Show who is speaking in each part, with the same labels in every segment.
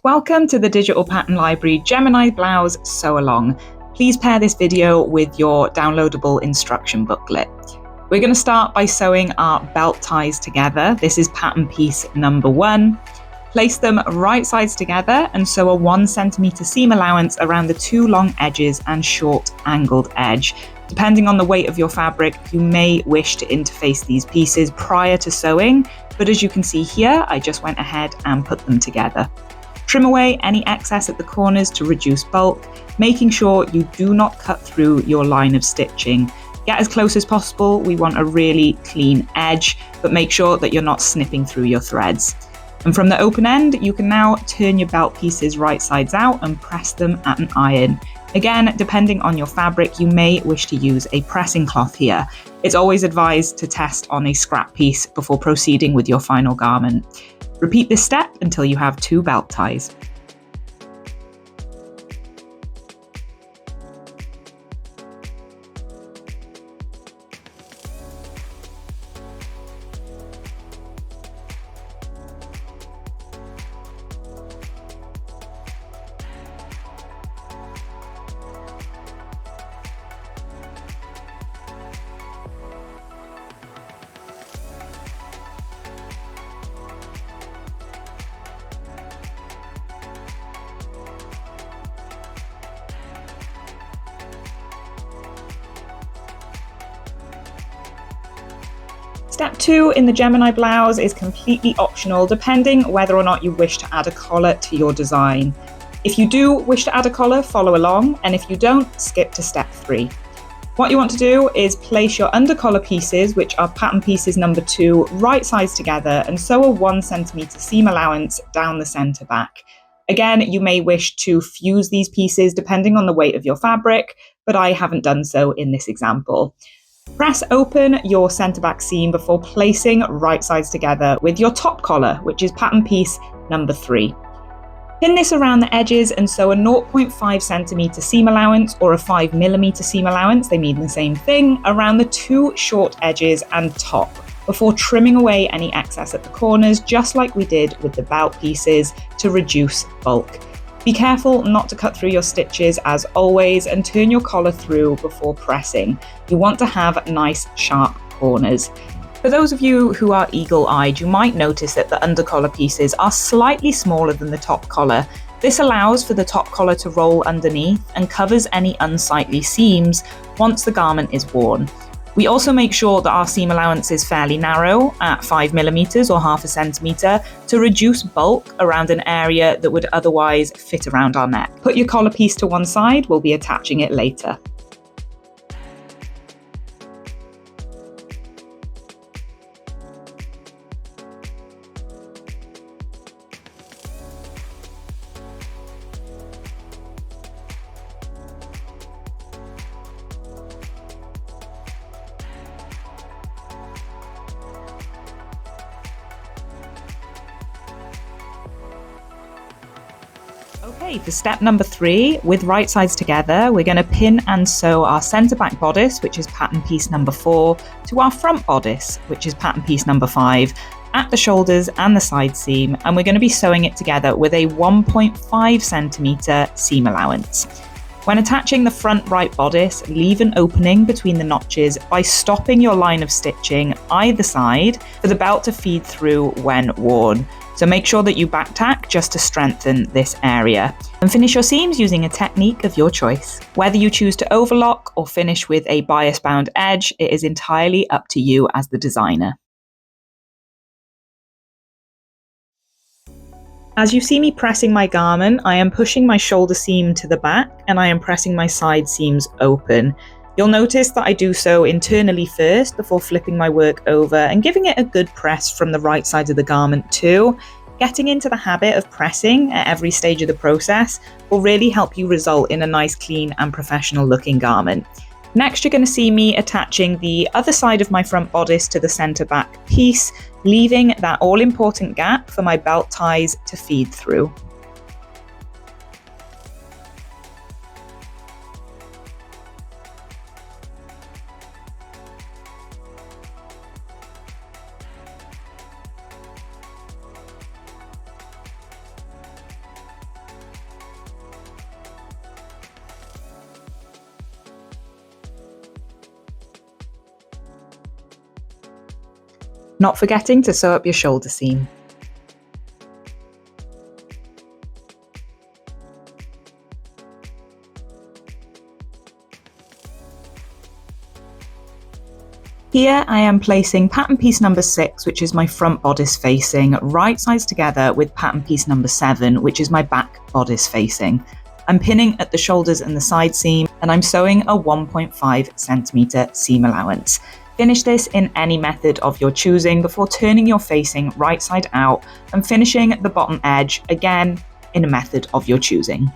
Speaker 1: Welcome to the Digital Pattern Library Gemini Blouse Sew Along. Please pair this video with your downloadable instruction booklet. We're going to start by sewing our belt ties together. This is pattern piece number 1. Place them right sides together and sew a 1 centimeter seam allowance around the 2 long edges and short angled edge. Depending on the weight of your fabric, you may wish to interface these pieces prior to sewing, but as you can see here, I just went ahead and put them together. Trim away any excess at the corners to reduce bulk, making sure you do not cut through your line of stitching. Get as close as possible. We want a really clean edge, but make sure that you're not snipping through your threads. And from the open end, you can now turn your belt pieces right sides out and press them at an iron. Again, depending on your fabric, you may wish to use a pressing cloth here. It's always advised to test on a scrap piece before proceeding with your final garment. Repeat this step until you have 2 belt ties. Step 2 in the Gemini blouse is completely optional, depending whether or not you wish to add a collar to your design. If you do wish to add a collar, follow along, and if you don't, skip to step 3. What you want to do is place your undercollar pieces, which are pattern pieces number 2, right sides together and sew a 1 centimeter seam allowance down the center back. Again, you may wish to fuse these pieces depending on the weight of your fabric, but I haven't done so in this example. Press open your center back seam before placing right sides together with your top collar, which is pattern piece number 3. Pin this around the edges and sew a 0.5 centimeter seam allowance or a 5 millimeter seam allowance, they mean the same thing, around the 2 short edges and top before trimming away any excess at the corners, just like we did with the belt pieces to reduce bulk. Be careful not to cut through your stitches as always and turn your collar through before pressing. You want to have nice sharp corners. For those of you who are eagle-eyed, you might notice that the undercollar pieces are slightly smaller than the top collar. This allows for the top collar to roll underneath and covers any unsightly seams once the garment is worn. We also make sure that our seam allowance is fairly narrow at 5 millimeters or half a centimeter to reduce bulk around an area that would otherwise fit around our neck. Put your collar piece to one side, we'll be attaching it later. Okay, for step number 3, with right sides together, we're going to pin and sew our center back bodice, which is pattern piece number 4, to our front bodice, which is pattern piece number 5, at the shoulders and the side seam, and we're going to be sewing it together with a 1.5 centimeter seam allowance. When attaching the front right bodice, leave an opening between the notches by stopping your line of stitching either side for the belt to feed through when worn. So make sure that you back tack just to strengthen this area. And finish your seams using a technique of your choice. Whether you choose to overlock or finish with a bias bound edge, it is entirely up to you as the designer. As you see me pressing my garment, I am pushing my shoulder seam to the back and I am pressing my side seams open. You'll notice that I do so internally first before flipping my work over and giving it a good press from the right side of the garment too. Getting into the habit of pressing at every stage of the process will really help you result in a nice, clean and professional looking garment. Next, you're going to see me attaching the other side of my front bodice to the center back piece, leaving that all important gap for my belt ties to feed through. not forgetting to sew up your shoulder seam. Here I am placing pattern piece number 6, which is my front bodice facing, right sides together with pattern piece number 7, which is my back bodice facing. I'm pinning at the shoulders and the side seam, and I'm sewing a 1.5 centimeter seam allowance. Finish this in any method of your choosing before turning your facing right side out and finishing the bottom edge, again in a method of your choosing.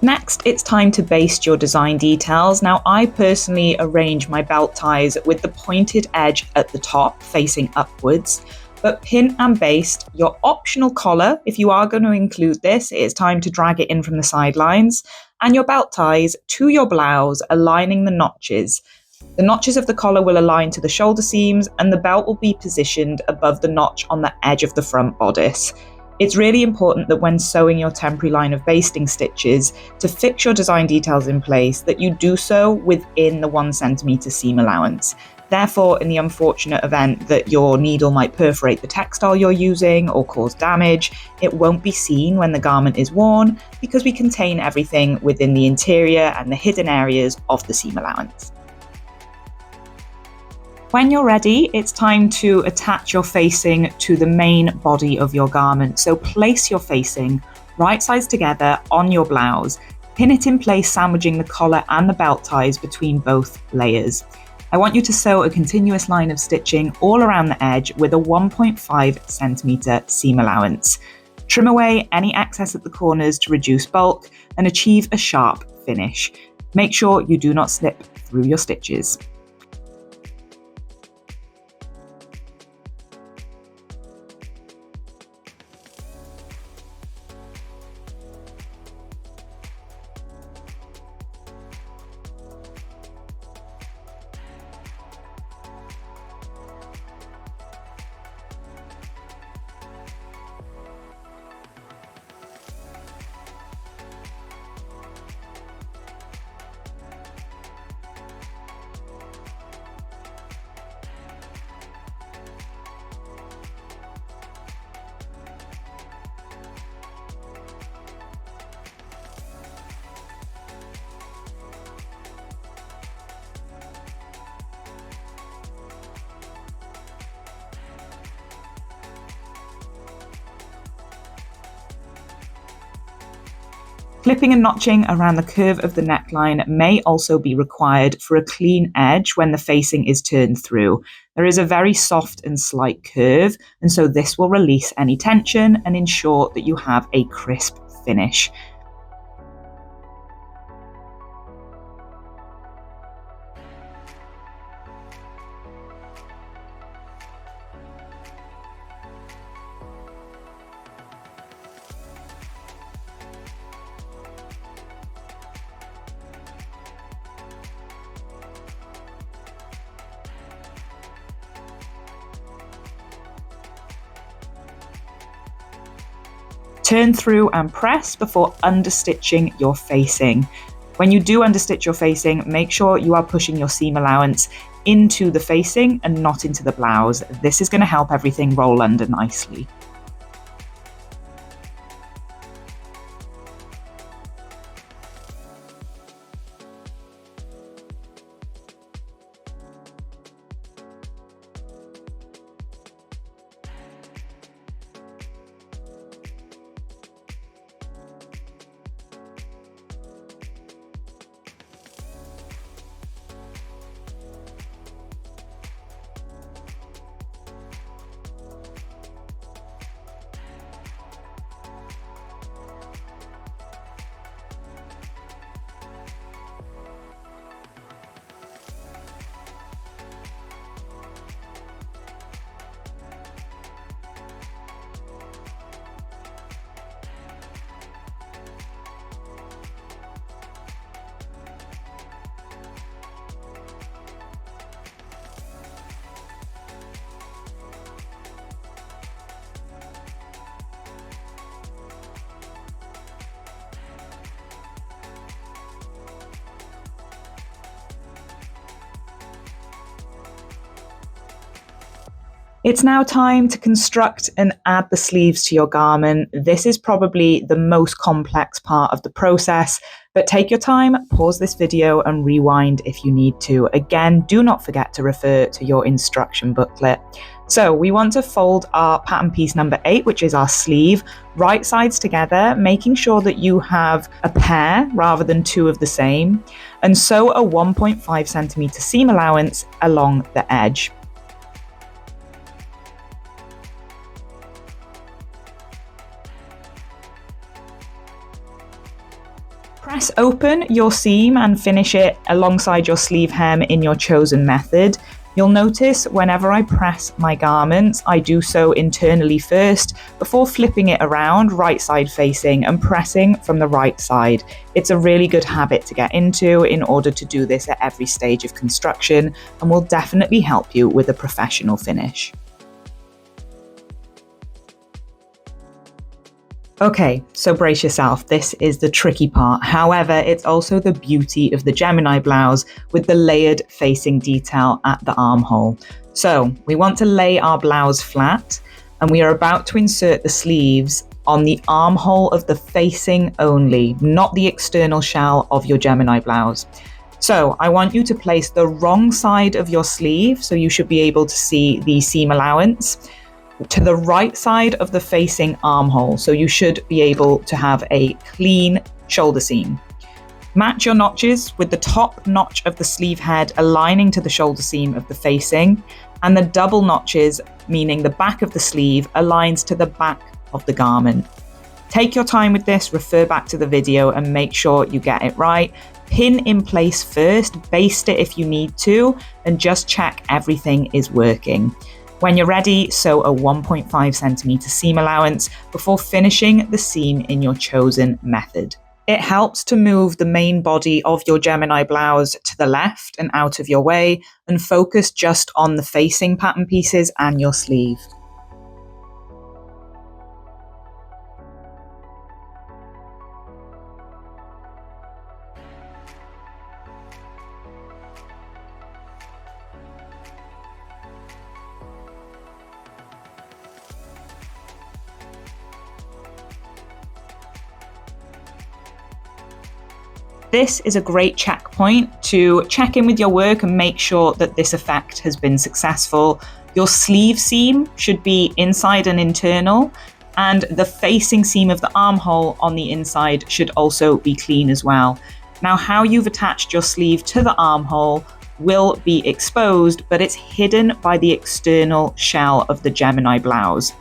Speaker 1: Next, it's time to baste your design details. Now, I personally arrange my belt ties with the pointed edge at the top facing upwards, but pin and baste your optional collar. If you are going to include this, it is time to drag it in from the sidelines, and your belt ties to your blouse, aligning the notches. The notches of the collar will align to the shoulder seams, and the belt will be positioned above the notch on the edge of the front bodice. It's really important that when sewing your temporary line of basting stitches, to fix your design details in place, that you do so within the 1 centimeter seam allowance. Therefore, in the unfortunate event that your needle might perforate the textile you're using or cause damage, it won't be seen when the garment is worn because we contain everything within the interior and the hidden areas of the seam allowance. When you're ready, it's time to attach your facing to the main body of your garment. So place your facing right sides together on your blouse. Pin it in place, sandwiching the collar and the belt ties between both layers. I want you to sew a continuous line of stitching all around the edge with a 1.5 centimeter seam allowance. Trim away any excess at the corners to reduce bulk and achieve a sharp finish. Make sure you do not slip through your stitches. Clipping and notching around the curve of the neckline may also be required for a clean edge when the facing is turned through. There is a very soft and slight curve, and so this will release any tension and ensure that you have a crisp finish. Turn through and press before understitching your facing. When you do understitch your facing, make sure you are pushing your seam allowance into the facing and not into the blouse. This is going to help everything roll under nicely. It's now time to construct and add the sleeves to your garment. This is probably the most complex part of the process, but take your time, pause this video and rewind if you need to. Again, do not forget to refer to your instruction booklet. So we want to fold our pattern piece number 8, which is our sleeve, right sides together, making sure that you have a pair rather than two of the same, and sew a 1.5 centimeter seam allowance along the edge. Press open your seam and finish it alongside your sleeve hem in your chosen method. You'll notice whenever I press my garments, I do so internally first before flipping it around right side facing and pressing from the right side. It's a really good habit to get into in order to do this at every stage of construction and will definitely help you with a professional finish. Okay, so brace yourself, this is the tricky part. However, it's also the beauty of the Gemini blouse with the layered facing detail at the armhole. So we want to lay our blouse flat and we are about to insert the sleeves on the armhole of the facing only, not the external shell of your Gemini blouse. So I want you to place the wrong side of your sleeve, so you should be able to see the seam allowance, to the right side of the facing armhole, so you should be able to have a clean shoulder seam. Match your notches with the top notch of the sleeve head aligning to the shoulder seam of the facing, and the double notches, meaning the back of the sleeve, aligns to the back of the garment. Take your time with this, refer back to the video and make sure you get it right. Pin in place first, baste it if you need to, and just check everything is working. When you're ready, sew a 1.5 centimeter seam allowance before finishing the seam in your chosen method. It helps to move the main body of your Gemini blouse to the left and out of your way and focus just on the facing pattern pieces and your sleeve. This is a great checkpoint to check in with your work and make sure that this effect has been successful. Your sleeve seam should be inside and internal, and the facing seam of the armhole on the inside should also be clean as well. Now, how you've attached your sleeve to the armhole will be exposed, but it's hidden by the external shell of the Gemini blouse.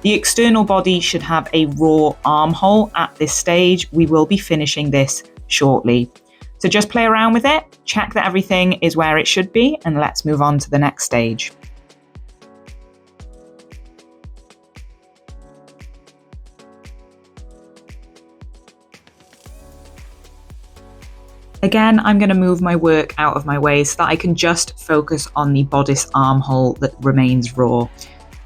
Speaker 1: The external body should have a raw armhole at this stage. We will be finishing this shortly. So just play around with it, check that everything is where it should be, and let's move on to the next stage. Again, I'm going to move my work out of my way so that I can just focus on the bodice armhole that remains raw.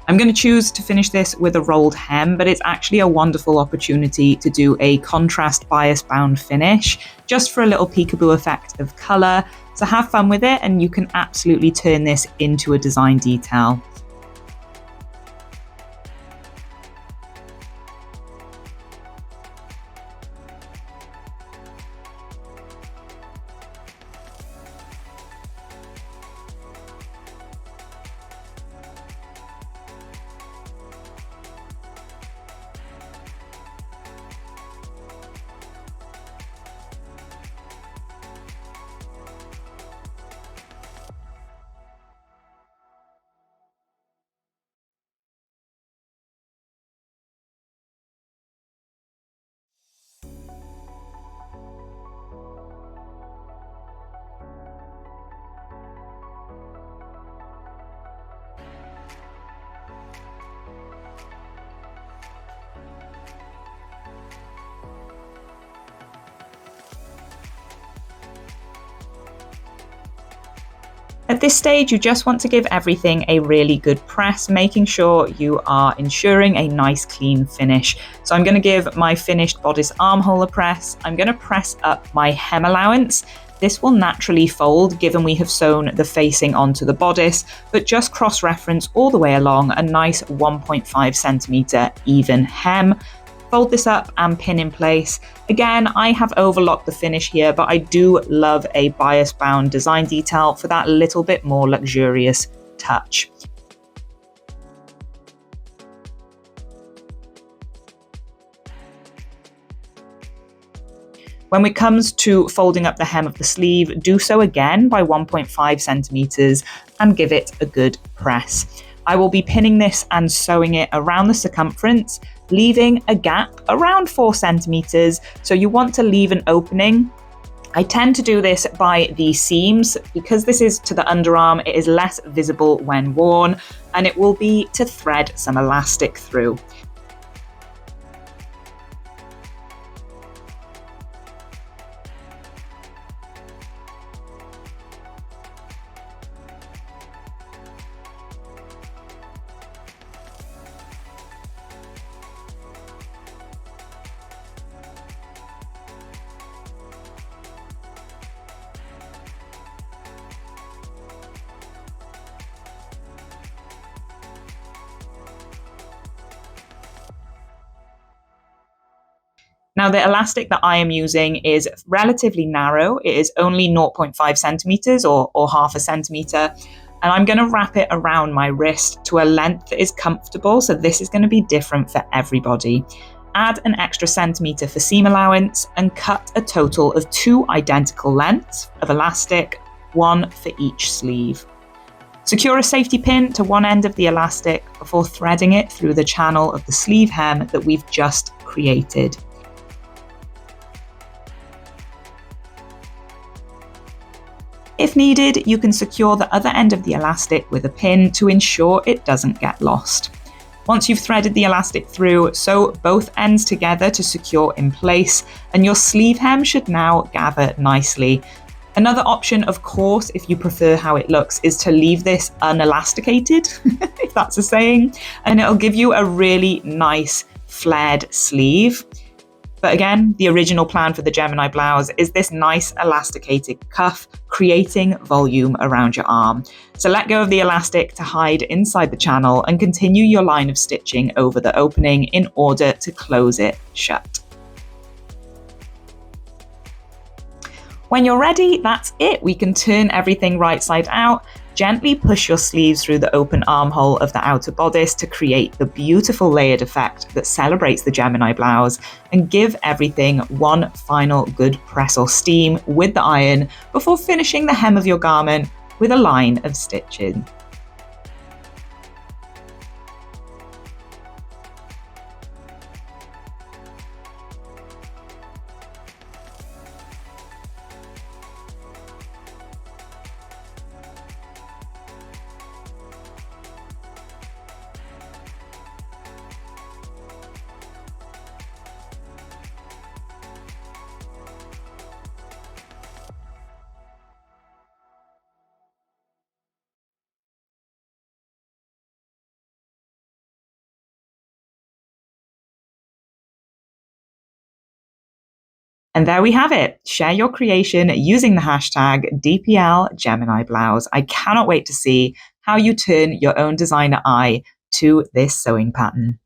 Speaker 1: I'm going to choose to finish this with a rolled hem, but it's actually a wonderful opportunity to do a contrast bias bound finish, just for a little peekaboo effect of color. So have fun with it, and you can absolutely turn this into a design detail. At this stage, you just want to give everything a really good press, making sure you are ensuring a nice clean finish. So I'm going to give my finished bodice armhole a press. I'm going to press up my hem allowance, This will naturally fold given we have sewn the facing onto the bodice, but just cross-reference all the way along a nice 1.5 centimetre even hem. Fold this up and pin in place. Again, I have overlocked the finish here, but I do love a bias bound design detail for that little bit more luxurious touch. When it comes to folding up the hem of the sleeve, do so again by 1.5 centimeters and give it a good press. I will be pinning this and sewing it around the circumference, leaving a gap around 4 centimeters. So you want to leave an opening. I tend to do this by the seams because this is to the underarm. It is less visible when worn, and it will be to thread some elastic through. Now, the elastic that I am using is relatively narrow. It is only 0.5 centimeters or half a centimeter. And I'm going to wrap it around my wrist to a length that is comfortable. So this is going to be different for everybody. Add an extra centimeter for seam allowance and cut a total of 2 identical lengths of elastic, 1 for each sleeve. Secure a safety pin to one end of the elastic before threading it through the channel of the sleeve hem that we've just created. If needed, you can secure the other end of the elastic with a pin to ensure it doesn't get lost. Once you've threaded the elastic through, sew both ends together to secure in place, and your sleeve hem should now gather nicely. Another option, of course, if you prefer how it looks, is to leave this unelasticated, if that's a saying, and it'll give you a really nice flared sleeve. But again, the original plan for the Gemini blouse is this nice elasticated cuff, creating volume around your arm. So let go of the elastic to hide inside the channel and continue your line of stitching over the opening in order to close it shut. When you're ready, that's it. We can turn everything right side out. Gently push your sleeves through the open armhole of the outer bodice to create the beautiful layered effect that celebrates the Gemini blouse, and give everything one final good press or steam with the iron before finishing the hem of your garment with a line of stitching. And there we have it. Share your creation using the hashtag DPL Gemini Blouse. I cannot wait to see how you turn your own designer eye to this sewing pattern.